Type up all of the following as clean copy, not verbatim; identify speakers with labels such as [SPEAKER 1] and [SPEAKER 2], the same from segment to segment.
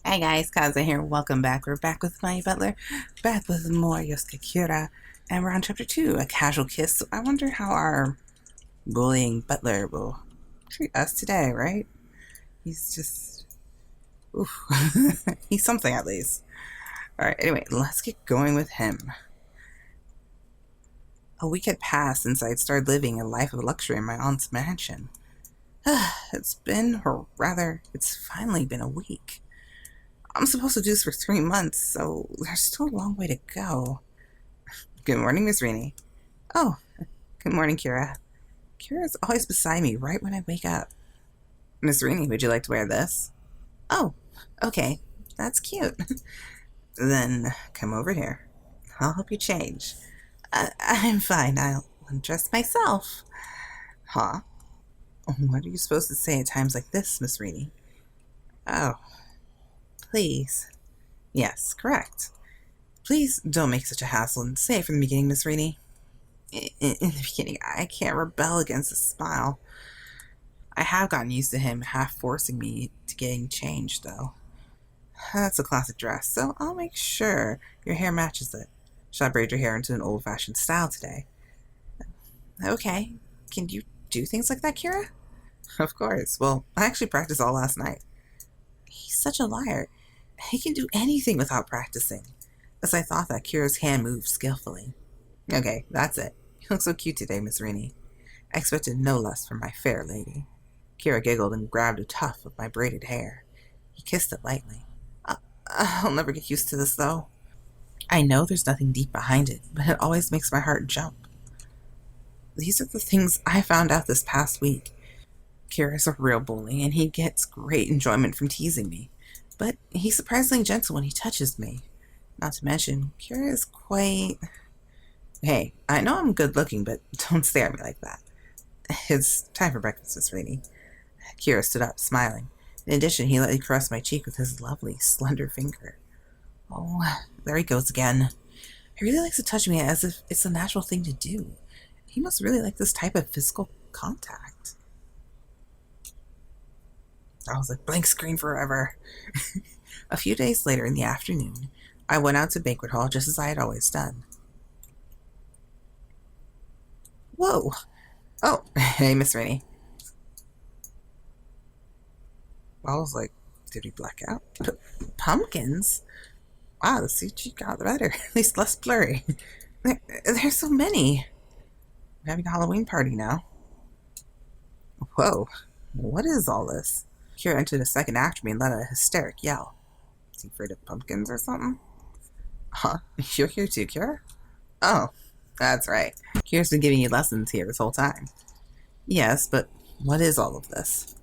[SPEAKER 1] Hi guys, Kaza here. Welcome back. We're back with my Butler, back with more Yosuke, and we're on chapter 2, A Casual Kiss. So I wonder how our bullying Butler will treat us today, right? He's just, oof. He's something at least. Alright, anyway, let's get going with him. A week had passed since I'd started living a life of luxury in my aunt's mansion. It's finally been a week. I'm supposed to do this for 3 months, so there's still a long way to go. Good morning, Miss Rini. Oh, good morning, Kira. Kira's always beside me right when I wake up. Miss Rini, would you like to wear this? Oh, okay. That's cute. Then come over here. I'll help you change. I'm fine. I'll undress myself. Huh? What are you supposed to say at times like this, Miss Rini? Oh, please. Yes, correct. Please don't make such a hassle and say it from the beginning, Miss Rini. In the beginning, I can't rebel against his smile. I have gotten used to him half forcing me to getting changed, though. That's a classic dress, so I'll make sure your hair matches it. Shall I braid your hair into an old-fashioned style today? Okay. Can you do things like that, Kira? Of course. Well, I actually practiced all last night. He's such a liar. He can do anything without practicing. As I thought that, Kira's hand moved skillfully. Okay, that's it. You look so cute today, Miss Rini. I expected no less from my fair lady. Kira giggled and grabbed a tuft of my braided hair. He kissed it lightly. I'll never get used to this, though. I know there's nothing deep behind it, but it always makes my heart jump. These are the things I found out this past week. Kira's a real bully, and he gets great enjoyment from teasing me. But he's surprisingly gentle when he touches me. Not to mention, Kira is quite... Hey, I know I'm good looking, but don't stare at me like that. It's time for breakfast, Miss Rini. Kira stood up, smiling. In addition, he lightly caressed my cheek with his lovely, slender finger. Oh, there he goes again. He really likes to touch me as if it's a natural thing to do. He must really like this type of physical contact. I was like, blank screen forever. A few days later in the afternoon, I went out to banquet hall just as I had always done. Whoa! Oh, hey, Miss Rini. I was like, did we black out? Pumpkins? Wow, the CG got better. At least less blurry. There's so many. We're having a Halloween party now. Whoa, what is all this? Kira entered a second after me and let out a hysteric yell. Is he afraid of pumpkins or something? Huh? You're here too, Kira? Oh, that's right. Kira's been giving you lessons here this whole time. Yes, but what is all of this?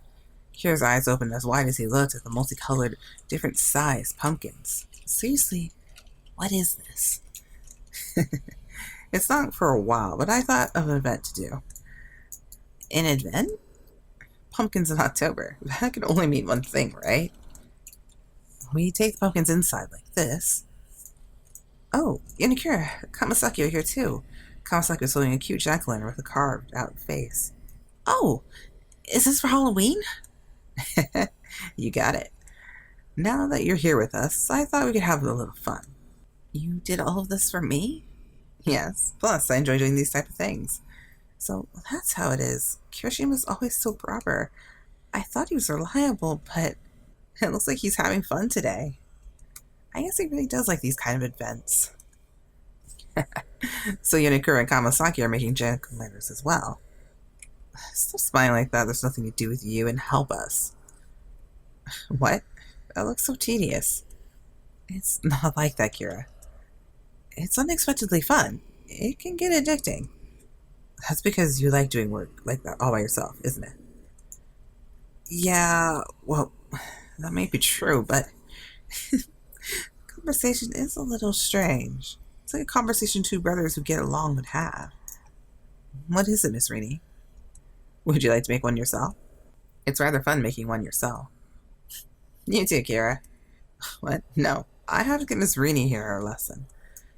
[SPEAKER 1] Kira's eyes opened as wide as he looked at the multicolored, different-sized pumpkins. Seriously, what is this? It's not for a while, but I thought of an event to do. An event? Pumpkins in October. That could only mean one thing, right? We take the pumpkins inside like this. Oh, Yonekura, Kamisaki are here too. Kamisaki was holding a cute jack-o'-lantern with a carved-out face. Oh, is this for Halloween? You got it. Now that you're here with us, I thought we could have a little fun. You did all of this for me? Yes, plus I enjoy doing these type of things. So that's how it is. Kirishima's always so proper. I thought he was reliable, but it looks like he's having fun today. I guess he really does like these kind of events. So Yonekura and Kamisaki are making jack-o'-lanterns as well. Stop smiling like that. There's nothing to do with you, and help us. What? That looks so tedious. It's not like that, Kira. It's unexpectedly fun. It can get addicting. That's because you like doing work like that all by yourself, isn't it? Yeah, well, that may be true, but conversation is a little strange. It's like a conversation two brothers who get along would have. What is it, Miss Rini? Would you like to make one yourself? It's rather fun making one yourself. You too, Kira. What? No, I have to get Miss Rini here her lesson.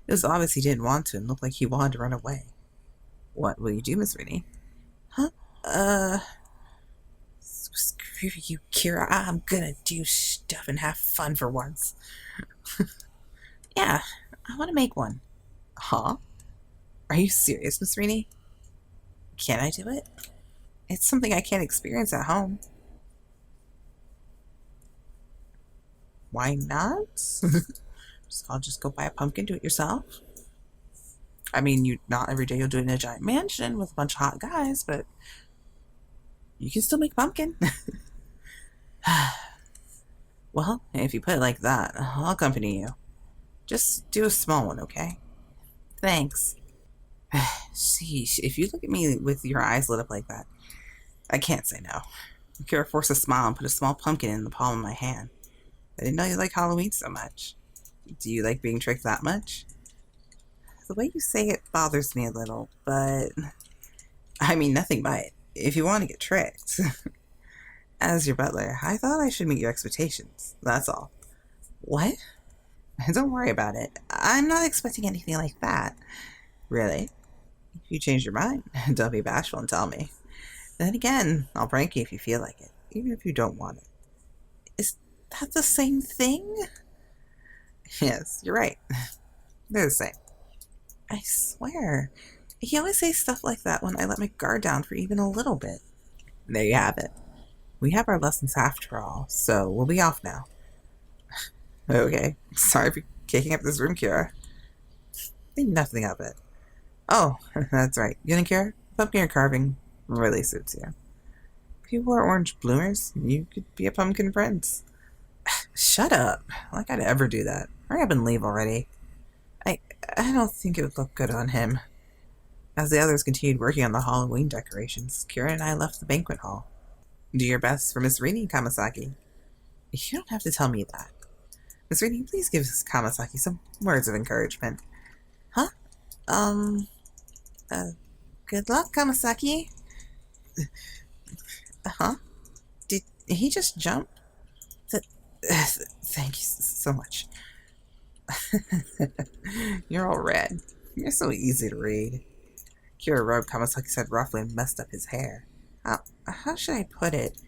[SPEAKER 1] It was obvious he didn't want to and looked like he wanted to run away. What will you do, Miss Rini? Huh? You, Kira, I'm gonna do stuff and have fun for once. Yeah, I want to make one. Huh? Are you serious, Miss Rini? Can I do it? It's something I can't experience at home. Why not? I'll just go buy a pumpkin, do it yourself. I mean, you not every day you'll do it in a giant mansion with a bunch of hot guys, but you can still make pumpkin. Well, if you put it like that, I'll accompany you. Just do a small one, okay? Thanks. Sheesh, if you look at me with your eyes lit up like that, I can't say no. Kira forced a smile and put a small pumpkin in the palm of my hand. I didn't know you like Halloween so much. Do you like being tricked that much? The way you say it bothers me a little, but I mean nothing by it. If you want to get tricked. As your butler, I thought I should meet your expectations. That's all. What? Don't worry about it. I'm not expecting anything like that. Really? If you change your mind, don't be bashful and tell me. Then again, I'll prank you if you feel like it, even if you don't want it. Is that the same thing? Yes, you're right. They're the same. I swear. He always says stuff like that when I let my guard down for even a little bit. There you have it. We have our lessons after all, so we'll be off now. Okay. Sorry for kicking up this room, Kira. Think nothing of it. Oh, that's right. Yonekura, pumpkin carving really suits you. If you wore orange bloomers, you could be a pumpkin prince. Shut up. Like I'd ever do that. Hurry up and leave already. I don't think it would look good on him. As the others continued working on the Halloween decorations, Kira and I left the banquet hall. Do your best for Miss Rini, Kamisaki. You don't have to tell me that. Miss Rini, please give Kamisaki some words of encouragement. Huh? Good luck, Kamisaki. Huh? Did he just jump? Thank you so much. You're all red. You're so easy to read. Kira rubbed Kamisaki's head roughly and messed up his hair. How should I put it?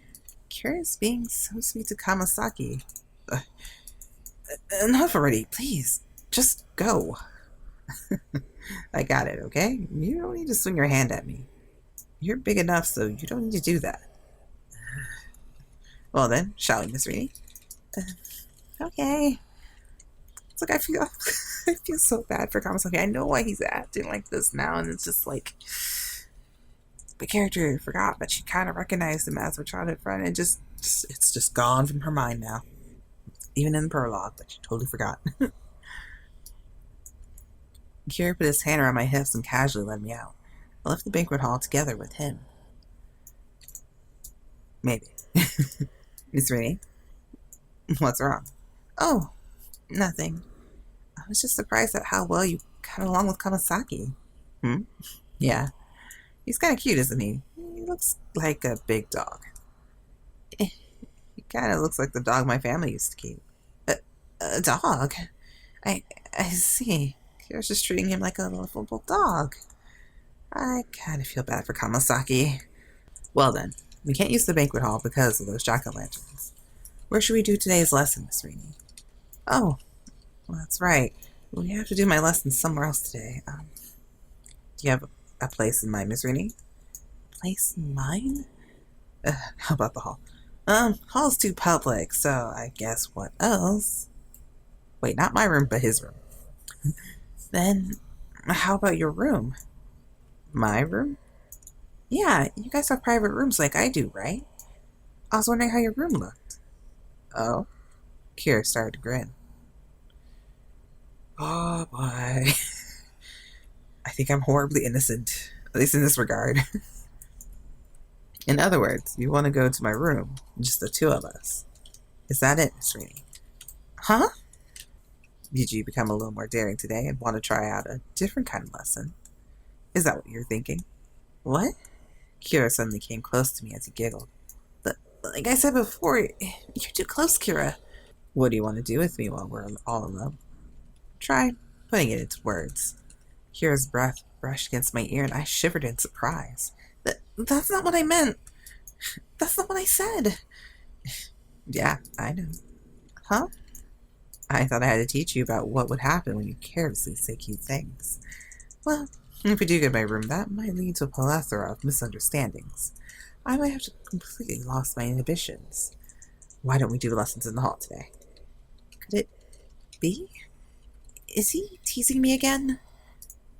[SPEAKER 1] Kira's being so sweet to Kamisaki. Enough already, please. Just go. I got it, okay? You don't need to swing your hand at me. You're big enough, so you don't need to do that. Well then, shall we, Miss Rini? Okay. It's like I feel so bad for Kamisaki. I know why he's acting like this now, and it's just like the character forgot, but she kind of recognized him as her childhood friend, and it's just gone from her mind now. Even in the prologue, but she totally forgot. Kira put his hand around my hips and casually led me out. I left the banquet hall together with him. Maybe. Miss Rini? What's wrong? Oh, nothing. I was just surprised at how well you got along with Kamisaki. Yeah. He's kind of cute, isn't he? He looks like a big dog. He kind of looks like the dog my family used to keep. A dog? I see. Kira's just treating him like a lovable dog. I kind of feel bad for Kamisaki. Well then, we can't use the banquet hall because of those jack-o'-lanterns. Where should we do today's lesson, Miss Rini? Oh, well, that's right. We have to do my lesson somewhere else today. Do you have a place in mind, Miss Rini? Place in mind? How about the hall? Hall's too public, so I guess what else? Wait, not my room, but his room. Then, how about your room? My room? Yeah, you guys have private rooms like I do, right? I was wondering how your room looked. Oh? Kira started to grin. Oh boy. I think I'm horribly innocent, at least in this regard. In other words, you want to go to my room, just the two of us. Is that it, Miss Rini? Huh? Did you become a little more daring today and want to try out a different kind of lesson? Is that what you're thinking? What? Kira suddenly came close to me as he giggled. But, like I said before, you're too close, Kira. What do you want to do with me while we're all alone? Try putting it into words. Kira's breath brushed against my ear and I shivered in surprise. That's not what I meant. That's not what I said. Yeah, I know. Huh? I thought I had to teach you about what would happen when you carelessly say cute things. Well, if we do get my room, that might lead to a plethora of misunderstandings. I might have to completely lost my inhibitions. Why don't we do lessons in the hall today? Could it be? Is he teasing me again?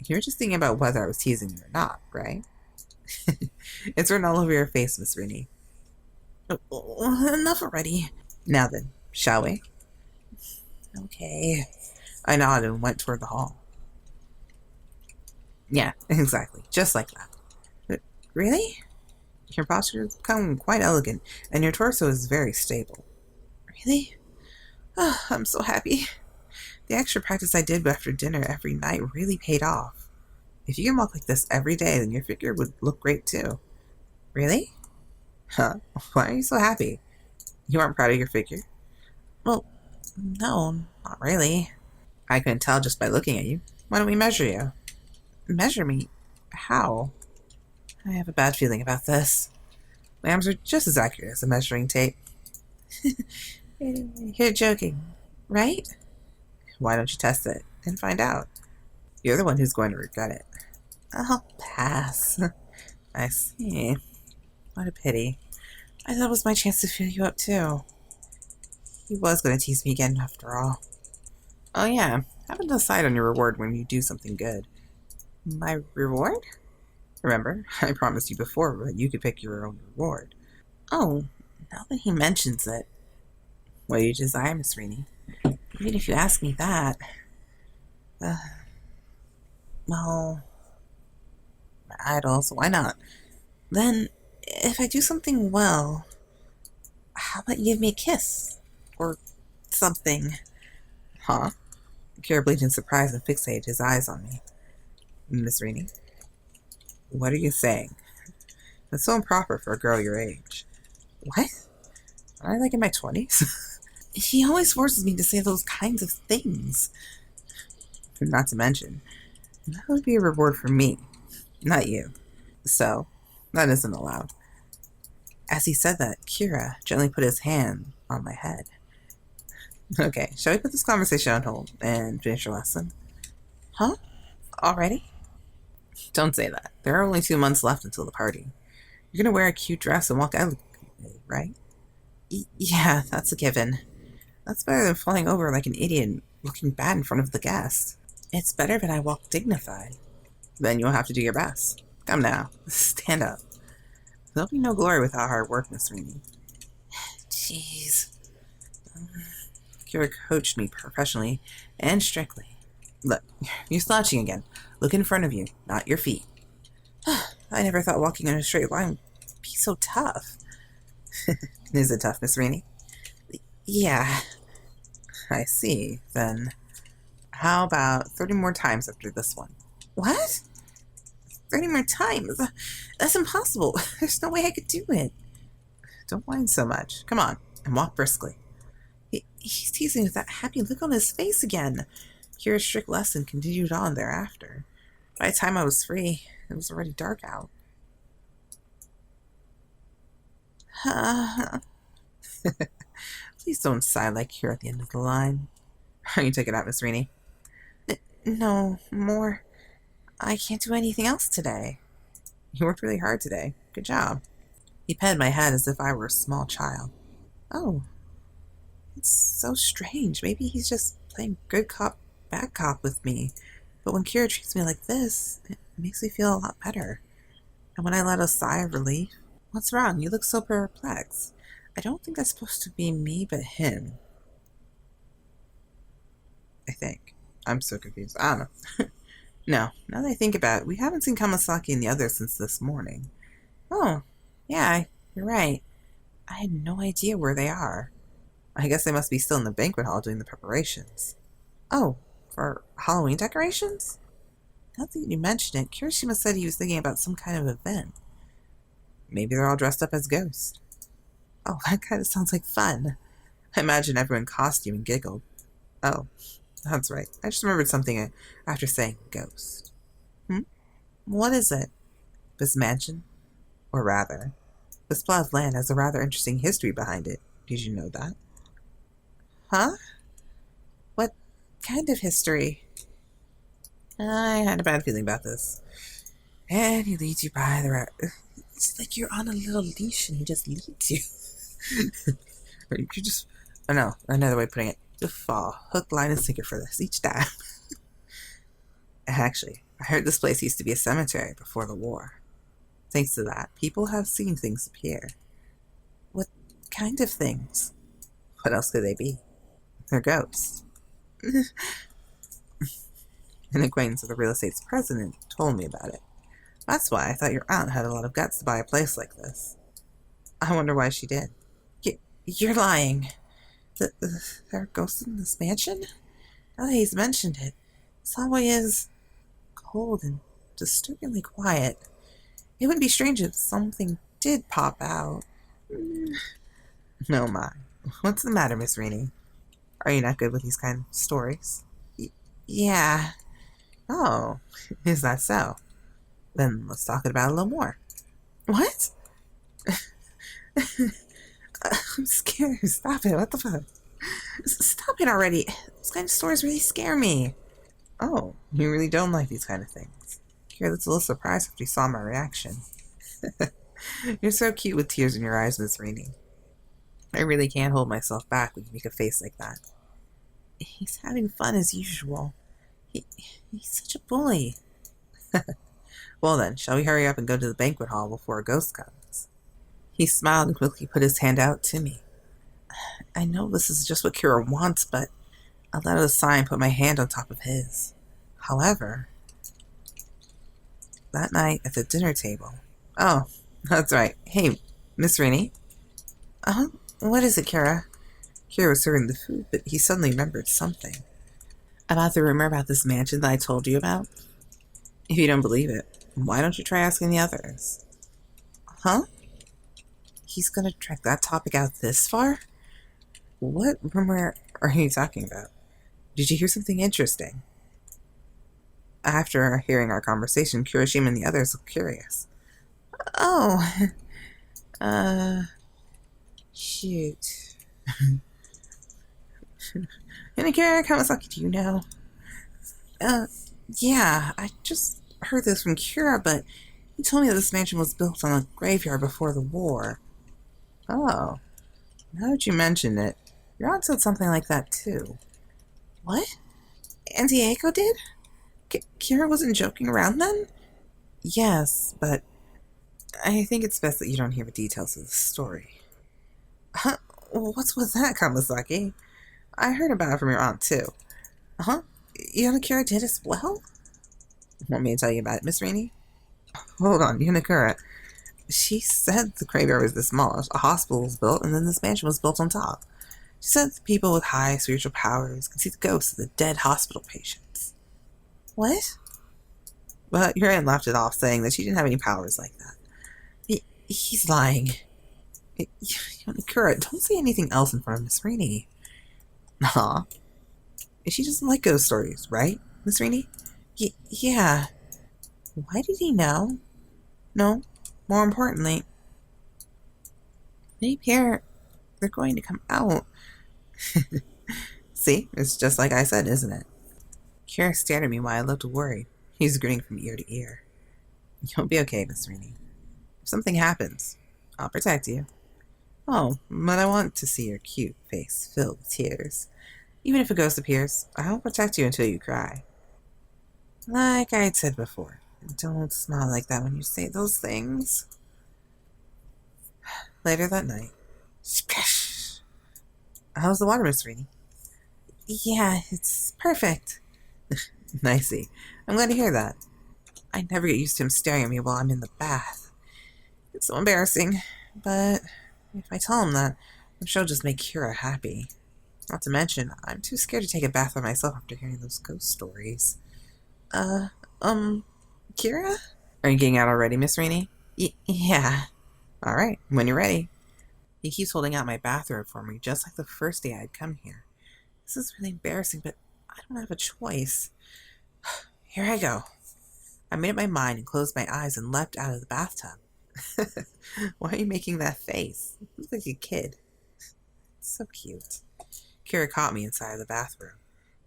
[SPEAKER 1] You're just thinking about whether I was teasing you or not, right? It's written all over your face, Miss Rini. Enough already. Now then, shall we? Okay. I nodded and went toward the hall. Yeah, exactly. Just like that. But really? Your posture has become quite elegant, and your torso is very stable. Really? Oh, I'm so happy. The extra practice I did after dinner every night really paid off. If you can walk like this every day, then your figure would look great too. Really? Huh? Why are you so happy? You aren't proud of your figure? Well, no, not really. I couldn't tell just by looking at you. Why don't we measure you? Measure me? How? I have a bad feeling about this. My arms are just as accurate as a measuring tape. You're joking, right? Why don't you test it and find out? You're the one who's going to regret it. I'll pass. I see. What a pity. I thought it was my chance to fill you up too. He was going to tease me again after all. Oh yeah, haven't decide on your reward when you do something good. My reward? Remember, I promised you before that you could pick your own reward. Oh, now that he mentions it. What do you desire, Miss Rini? Even if you ask me that. Uh, well, idol, so why not? Then, if I do something well, how about you give me a kiss? Or something. Huh? Kira blinked in surprise and fixated his eyes on me. Miss Rini, what are you saying? That's so improper for a girl your age. What? Am I like in my 20s? He always forces me to say those kinds of things. Not to mention, that would be a reward for me, not you. So, that isn't allowed. As he said that, Kira gently put his hand on my head. Okay, shall we put this conversation on hold and finish your lesson? Huh? Already? Don't say that. There are only 2 months left until the party. You're gonna wear a cute dress and walk elegantly, right? Yeah, that's a given. That's better than falling over like an idiot and looking bad in front of the guests. It's better that I walk dignified. Then you'll have to do your best. Come now, stand up. There'll be no glory without hard work, Miss Rini. Jeez. Kira coached me professionally and strictly. Look, you're slouching again. Look in front of you, not your feet. I never thought walking in a straight line would be so tough. Is it tough, Miss Rini? Yeah. I see. Then, how about 30 more times after this one? What? 30 more times? That's impossible. There's no way I could do it. Don't whine so much. Come on, and walk briskly. He's teasing with that happy look on his face again. Kira's strict lesson continued on thereafter. By the time I was free, it was already dark out. Please don't sigh like Kira at the end of the line. You take it out, Miss Rini. No, more. I can't do anything else today. You worked really hard today. Good job. He patted my head as if I were a small child. Oh, it's so strange. Maybe he's just playing good cop, bad cop with me. But when Kira treats me like this, it makes me feel a lot better. And when I let a sigh of relief, what's wrong? You look so perplexed. I don't think that's supposed to be me, but him. I think. I'm so confused. I don't know. No, now that I think about it, we haven't seen Kamisaki and the others since this morning. Oh, yeah, you're right. I had no idea where they are. I guess they must be still in the banquet hall doing the preparations. Oh, for Halloween decorations? Now that you mention it, Kirishima said he was thinking about some kind of event. Maybe they're all dressed up as ghosts. Oh, that kind of sounds like fun. I imagine everyone costumed and giggled. Oh, that's right. I just remembered something after saying ghost. What is it? This mansion? Or rather, This plot of land has a rather interesting history behind it. Did you know that? Huh? What kind of history? I had a bad feeling about this. And he leads you by the road. It's like you're on a little leash and he just leads you. Or you could just... Oh no, another way of putting it. You fall hook, line, and sinker for this each time. Actually, I heard this place used to be a cemetery before the war. Thanks to that, people have seen things appear. What kind of things? What else could they be? They're ghosts. An acquaintance of the real estate's president told me about it. That's why I thought your aunt had a lot of guts to buy a place like this. I wonder why she did. You're lying. There are ghosts in this mansion? Now that he's mentioned it, this hallway is cold and disturbingly quiet. It wouldn't be strange if something did pop out. No, my. What's the matter, Miss Rini? Are you not good with these kind of stories? Yeah. Oh, is that so? Then let's talk about it a little more. What? I'm scared. Stop it. What the fuck? Stop it already. These kind of stories really scare me. Oh, you really don't like these kind of things. Kira was a little surprised after you saw my reaction. You're so cute with tears in your eyes, Miss Rini. I really can't hold myself back when you make a face like that. He's having fun as usual. He's such a bully. Well then, shall we hurry up and go to the banquet hall before a ghost comes? He smiled and quickly put his hand out to me. I know this is just what Kira wants, but I let out a sigh and put my hand on top of his. However, that night at the dinner table... Oh, that's right. Hey, Miss Rini? What is it, Kira? Kira was serving the food, but he suddenly remembered something. About the rumor about this mansion that I told you about? If you don't believe it, why don't you try asking the others? Huh? He's gonna drag that topic out this far? What rumor are you talking about? Did you hear something interesting? After hearing our conversation, Kirishima and the others looked curious. Oh, shoot. Yonekura, Kamisaki, do you know? Yeah, I just heard this from Kira, but he told me that this mansion was built on a graveyard before the war. Oh, now that you mention it, your aunt said something like that too. What? Auntie Eiko did? Kira wasn't joking around then? Yes, but I think it's best that you don't hear the details of the story. Huh? What's with that, Kamisaki? I heard about it from your aunt too. Huh? Yonekura did as well? Want me to tell you about it, Miss Rini? Hold on, Yonekura. She said the graveyard was demolished, a hospital was built, and then this mansion was built on top. She said that people with high spiritual powers could see the ghosts of the dead hospital patients. What? But your aunt laughed it off, saying that she didn't have any powers like that. He's lying. Yonekura, don't say anything else in front of Miss Rini. Aw. She doesn't like ghost stories, right, Miss Rini? Yeah. Why did he know? No, more importantly, maybe they're going to come out. See, it's just like I said, isn't it? Kira stared at me while I looked worried. He was grinning from ear to ear. You'll be okay, Miss Rini. If something happens, I'll protect you. Oh, but I want to see your cute face filled with tears. Even if a ghost appears, I'll protect you until you cry. Like I said before, don't smile like that when you say those things. Later that night. Splash! How's the water, Miss Rini? Yeah, it's perfect. Nicey. I'm glad to hear that. I never get used to him staring at me while I'm in the bath. It's so embarrassing, but if I tell him that, I'm sure it'll just make Kira happy. Not to mention, I'm too scared to take a bath by myself after hearing those ghost stories. Kira? Are you getting out already, Miss Rini? Yeah. Alright, when you're ready. He keeps holding out my bathrobe for me, just like the first day I'd come here. This is really embarrassing, but I don't have a choice. Here I go. I made up my mind and closed my eyes and leapt out of the bathtub. Why are you making that face? You look like a kid. It's so cute. Kira caught me inside of the bathroom.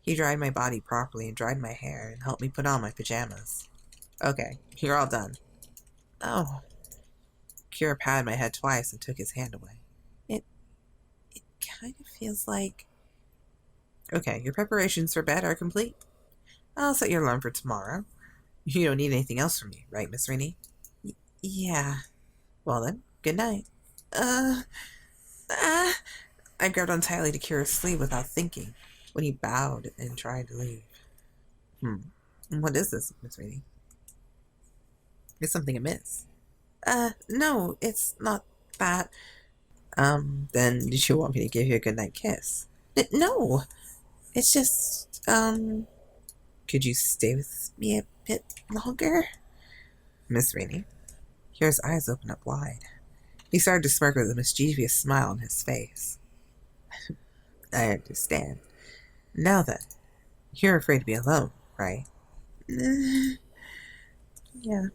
[SPEAKER 1] He dried my body properly and dried my hair and helped me put on my pajamas. Okay, you're all done. Oh. Kira patted my head twice and took his hand away. It kind of feels like... Okay, your preparations for bed are complete. I'll set your alarm for tomorrow. You don't need anything else from me, right, Miss Rini? Yeah. Well then, good night. I grabbed on tightly to Kira's sleeve without thinking, when he bowed and tried to leave. What is this, Miss Rini? Is something amiss? No, it's not that. Then did you want me to give you a goodnight kiss? No, it's just, could you stay with me a bit longer? Miss Rini. Kira's eyes opened up wide. He started to smirk with a mischievous smile on his face. I understand. Now then, you're afraid to be alone, right? Yeah.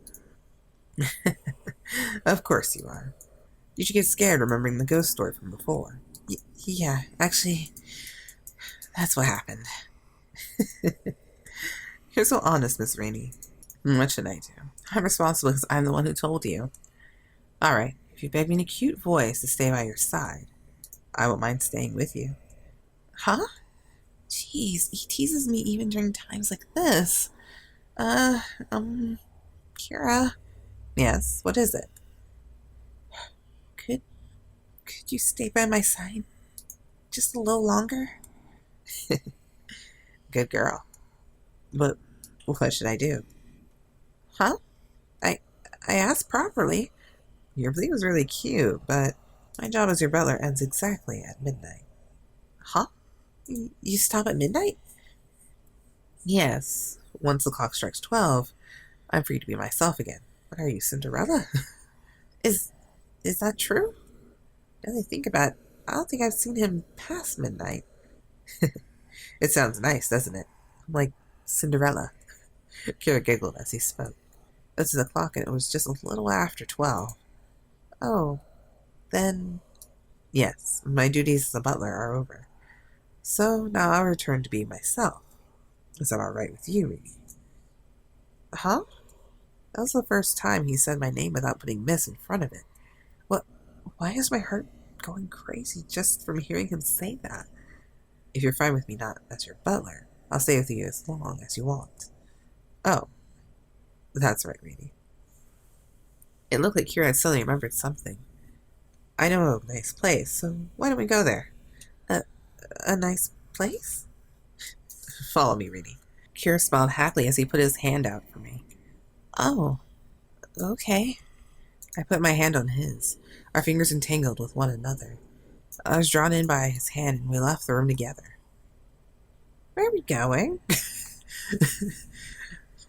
[SPEAKER 1] Of course you are. You should get scared remembering the ghost story from before. Yeah, actually, that's what happened. You're so honest, Miss Rainey. What should I do? I'm responsible because I'm the one who told you. Alright, if you beg me in a cute voice to stay by your side, I won't mind staying with you. Huh? Jeez, he teases me even during times like this. Kira. Yes, what is it? Could you stay by my side just a little longer? Good girl. But what should I do? Huh? I asked properly. Your plea was really cute, but my job as your butler ends exactly at midnight. Huh? You stop at midnight? Yes. Once the clock strikes 12, I'm free to be myself again. What are you, Cinderella? Is that true? Now that I think about it, I don't think I've seen him past midnight. It sounds nice, doesn't it? I'm like Cinderella. Kira giggled as he spoke. This is the clock, and it was just a little after 12. Oh, then... Yes, my duties as a butler are over. So now I'll return to be myself. Is that alright with you, Rini? Huh? That was the first time he said my name without putting Miss in front of it. What? Why is my heart going crazy just from hearing him say that? If you're fine with me not as your butler, I'll stay with you as long as you want. Oh, that's right, Rini. It looked like Kira had suddenly remembered something. I know a nice place, so why don't we go there? A nice place? Follow me, Rini. Kira smiled happily as he put his hand out for me. Oh, okay. I put my hand on his, our fingers entangled with one another. I was drawn in by his hand and we left the room together. Where are we going?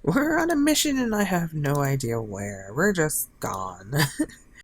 [SPEAKER 1] We're on a mission and I have no idea where. We're just gone.